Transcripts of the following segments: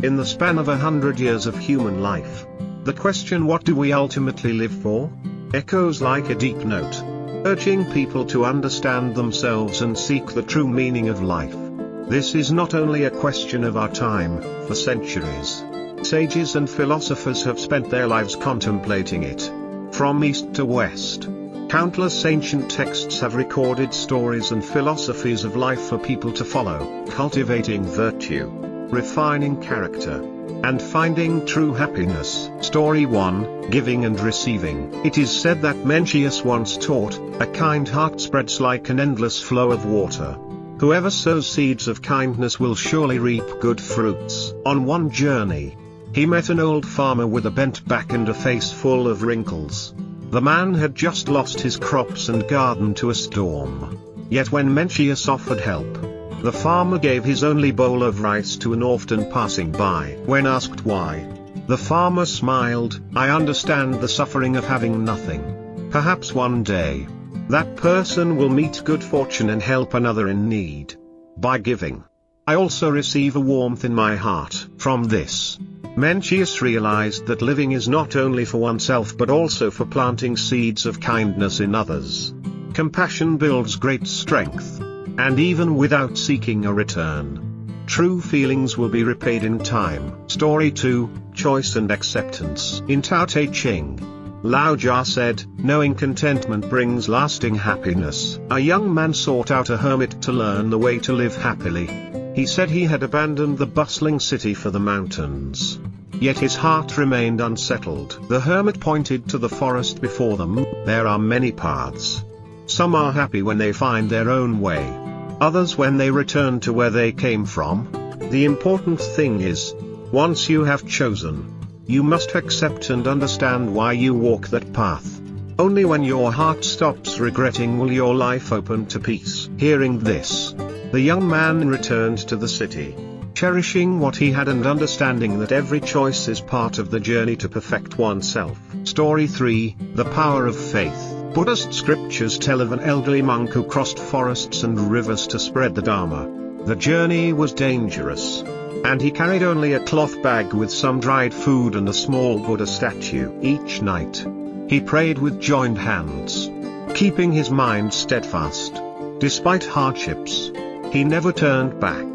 In the span of 100 years of human life, the question, what do we ultimately live for, echoes like a deep note, urging people to understand themselves and seek the true meaning of life. This is not only a question of our time. For centuries, sages and philosophers have spent their lives contemplating it. From east to west, countless ancient texts have recorded stories and philosophies of life for people to follow, cultivating virtue, refining character, and finding true happiness. Story 1, Giving and Receiving. It is said that Mencius once taught, "A kind heart spreads like an endless flow of water. Whoever sows seeds of kindness will surely reap good fruits." On one journey, he met an old farmer with a bent back and a face full of wrinkles. The man had just lost his crops and garden to a storm. Yet when Mencius offered help, the farmer gave his only bowl of rice to an orphan passing by. When asked why, the farmer smiled, "I understand the suffering of having nothing. Perhaps one day, that person will meet good fortune and help another in need. By giving, I also receive a warmth in my heart." From this, Mencius realized that living is not only for oneself but also for planting seeds of kindness in others. Compassion builds great strength, and even without seeking a return, true feelings will be repaid in time. Story 2, Choice and Acceptance. In Tao Te Ching, Lao Tzu said, "Knowing contentment brings lasting happiness." A young man sought out a hermit to learn the way to live happily. He said he had abandoned the bustling city for the mountains. Yet his heart remained unsettled. The hermit pointed to the forest before them. "There are many paths. Some are happy when they find their own way, others when they return to where they came from. The important thing is, once you have chosen, you must accept and understand why you walk that path. Only when your heart stops regretting will your life open to peace." Hearing this, the young man returned to the city, cherishing what he had and understanding that every choice is part of the journey to perfect oneself. Story 3, The Power of Faith. Buddhist scriptures tell of an elderly monk who crossed forests and rivers to spread the Dharma. The journey was dangerous, and he carried only a cloth bag with some dried food and a small Buddha statue. Each night, he prayed with joined hands, keeping his mind steadfast. Despite hardships, he never turned back.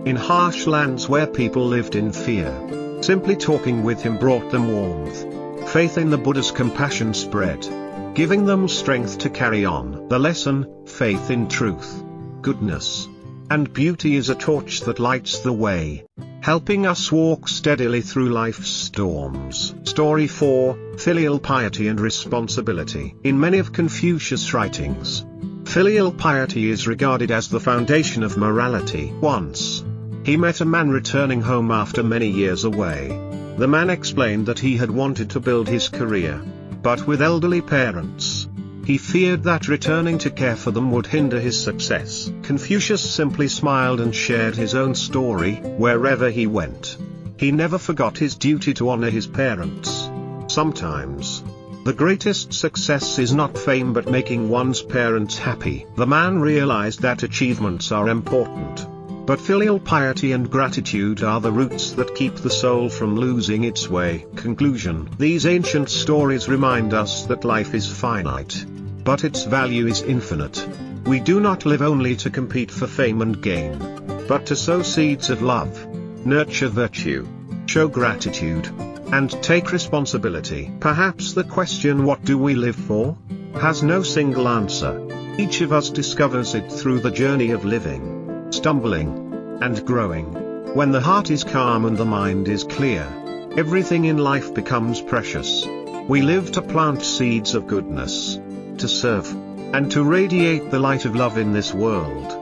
In harsh lands where people lived in fear, simply talking with him brought them warmth. Faith in the Buddha's compassion spread, giving them strength to carry on. The lesson: faith in truth, goodness, and beauty is a torch that lights the way, helping us walk steadily through life's storms. Story 4, Filial Piety and Responsibility. In many of Confucius' writings, filial piety is regarded as the foundation of morality. Once, he met a man returning home after many years away. The man explained that he had wanted to build his career, but with elderly parents, he feared that returning to care for them would hinder his success. Confucius simply smiled and shared his own story. Wherever he went, he never forgot his duty to honor his parents. Sometimes, the greatest success is not fame but making one's parents happy. The man realized that achievements are important, but filial piety and gratitude are the roots that keep the soul from losing its way. Conclusion: these ancient stories remind us that life is finite, but its value is infinite. We do not live only to compete for fame and gain, but to sow seeds of love, nurture virtue, show gratitude, and take responsibility. Perhaps the question, what do we live for, has no single answer. Each of us discovers it through the journey of living, stumbling, and growing. When the heart is calm and the mind is clear, everything in life becomes precious. We live to plant seeds of goodness, to serve, and to radiate the light of love in this world.